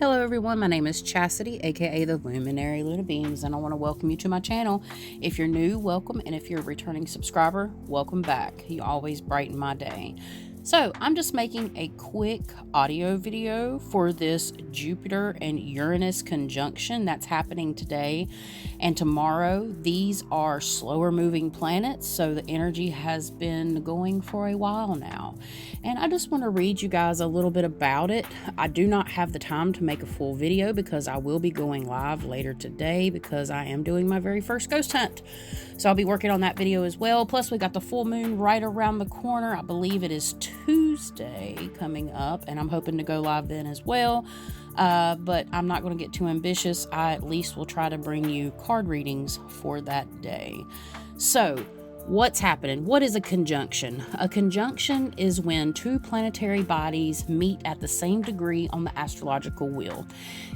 Hello everyone, my name is Chasity, aka the Luminary Luna Beams, and I want to welcome you to my channel. If you're new, welcome, and if you're a returning subscriber, welcome back. You always brighten my day. So I'm just making a quick audio video for this Jupiter and Uranus conjunction that's happening today and tomorrow. These are slower moving planets, so the energy has been going for a while now. And I just want to read you guys a little bit about it. I do not have the time to make a full video because I will be going live later today because I am doing my very first ghost hunt. So I'll be working on that video as well. Plus we got the full moon right around the corner. I believe it is Tuesday coming up, and I'm hoping to go live then as well. But I'm not going to get too ambitious. I at least will try to bring you card readings for that day. So what's happening? What is a conjunction? A conjunction is when two planetary bodies meet at the same degree on the astrological wheel.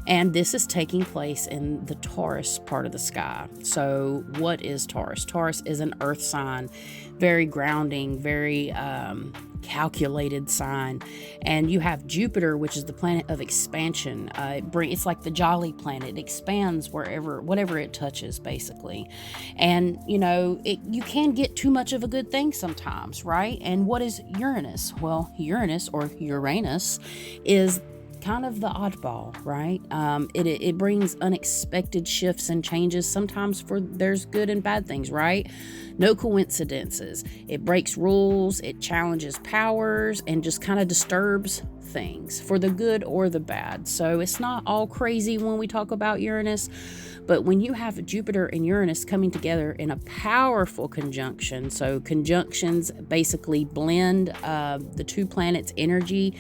And this is taking place in the Taurus part of the sky. So what is Taurus? Taurus is an earth sign, very grounding, very calculated sign. And you have Jupiter, which is the planet of expansion. It's like the jolly planet. It expands whatever it touches, basically. And you can get too much of a good thing sometimes, right? And what is Uranus? Well, Uranus or Uranus is kind of the oddball, right? It brings unexpected shifts and changes. Sometimes there's good and bad things, right? No coincidences. It breaks rules, it challenges powers, and just kind of disturbs things for the good or the bad. So it's not all crazy when we talk about Uranus, but when you have Jupiter and Uranus coming together in a powerful conjunction, so conjunctions basically blend the two planets' energy.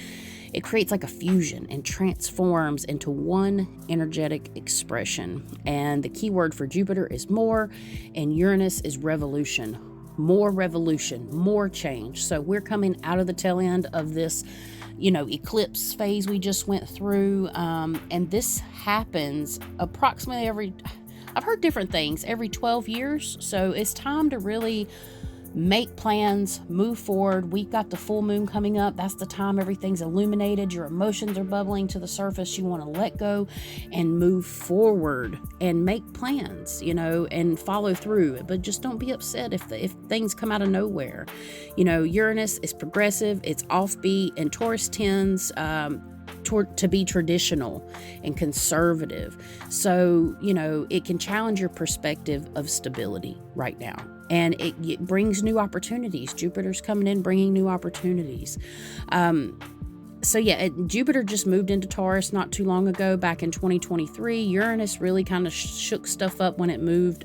It creates like a fusion and transforms into one energetic expression. And the key word for Jupiter is more, and Uranus is revolution. More change. So we're coming out of the tail end of this, eclipse phase we just went through. And this happens approximately I've heard different things, every 12 years. So it's time to really make plans, move forward. We've got the full moon coming up. That's the time everything's illuminated. Your emotions are bubbling to the surface. You want to let go and move forward and make plans, and follow through. But just don't be upset if things come out of nowhere. Uranus is progressive, it's offbeat, and Taurus tends to be traditional and conservative. So, it can challenge your perspective of stability right now. And it brings new opportunities. Jupiter's coming in bringing new opportunities. Jupiter just moved into Taurus not too long ago, back in 2023. Uranus really kind of shook stuff up when it moved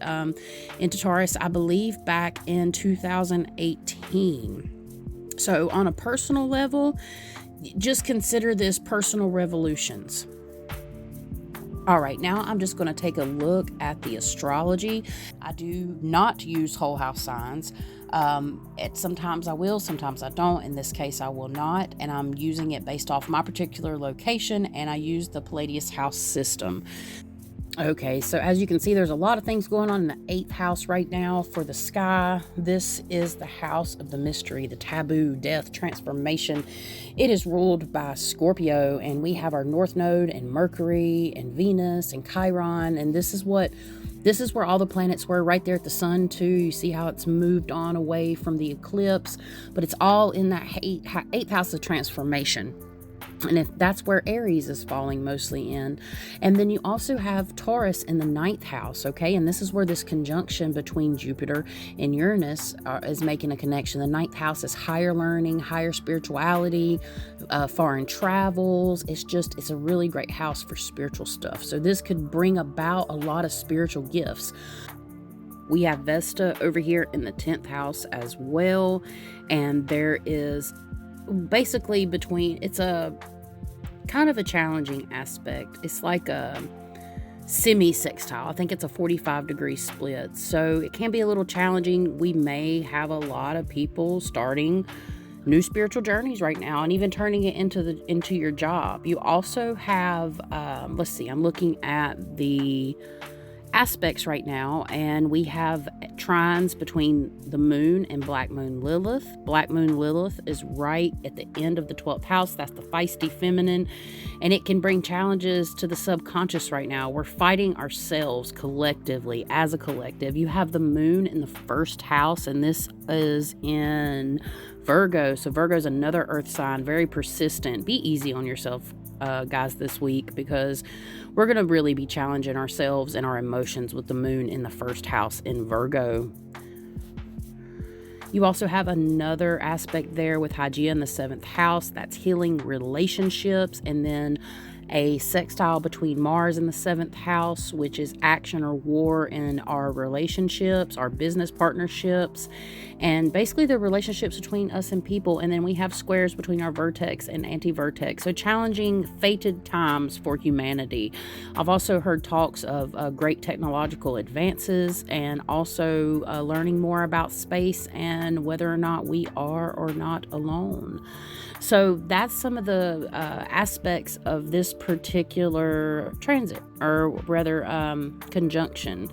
into Taurus, I believe, back in 2018. So on a personal level, just consider this personal revolutions. All right, now I'm just going to take a look at the astrology. I do not use whole house signs. Sometimes I will, sometimes I don't. In this case, I will not. And I'm using it based off my particular location, and I use the Palladius house system. Okay, so as you can see, there's a lot of things going on in the 8th house right now for the sky. This is the house of the mystery, the taboo, death, transformation. It is ruled by Scorpio, and we have our North Node and Mercury and Venus and Chiron, and this is where all the planets were, right there at the sun too. You see how it's moved on away from the eclipse, but it's all in that 8th house of transformation. And if that's where Aries is falling mostly in. And then you also have Taurus in the 9th house, okay? And this is where this conjunction between Jupiter and Uranus is making a connection. The 9th house is higher learning, higher spirituality, foreign travels. It's a really great house for spiritual stuff. So this could bring about a lot of spiritual gifts. We have Vesta over here in the 10th house as well. And there is basically it's a kind of a challenging aspect. It's like a semi-sextile. I think it's a 45-degree split. So it can be a little challenging. We may have a lot of people starting new spiritual journeys right now and even turning it into your job. You also have, I'm looking at the aspects right now, and we have trines between the moon and Black Moon Lilith. Black Moon Lilith is right at the end of the 12th house. That's the feisty feminine, and it can bring challenges to the subconscious right now. We're fighting ourselves collectively as a collective. You have the moon in the first house, and this is in Virgo. So Virgo is another earth sign, very persistent. Be easy on yourself, guys, this week, because we're going to really be challenging ourselves and our emotions with the moon in the first house in Virgo. You also have another aspect there with Hygeia in the 7th house. That's healing relationships. And then a sextile between Mars in the 7th house, which is action or war in our relationships, our business partnerships, and basically the relationships between us and people. And then we have squares between our vertex and anti-vertex. So challenging, fated times for humanity. I've also heard talks of great technological advances, and also learning more about space and whether or not we are or not alone. So that's some of the aspects of this particular transit, or rather conjunction.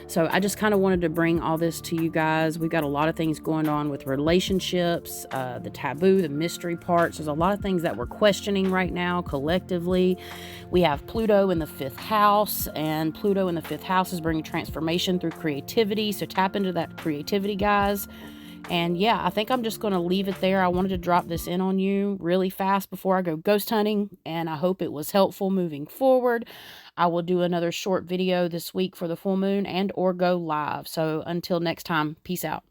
So I just kind of wanted to bring all this to you guys. We've got a lot of things going on with relationships, the taboo, the mystery parts. There's a lot of things that we're questioning right now collectively. We have Pluto in the 5th house, and Pluto in the 5th house is bringing transformation through creativity. So tap into that creativity, guys. And yeah, I think I'm just going to leave it there. I wanted to drop this in on you really fast before I go ghost hunting, and I hope it was helpful moving forward. I will do another short video this week for the full moon and or go live. So until next time, peace out.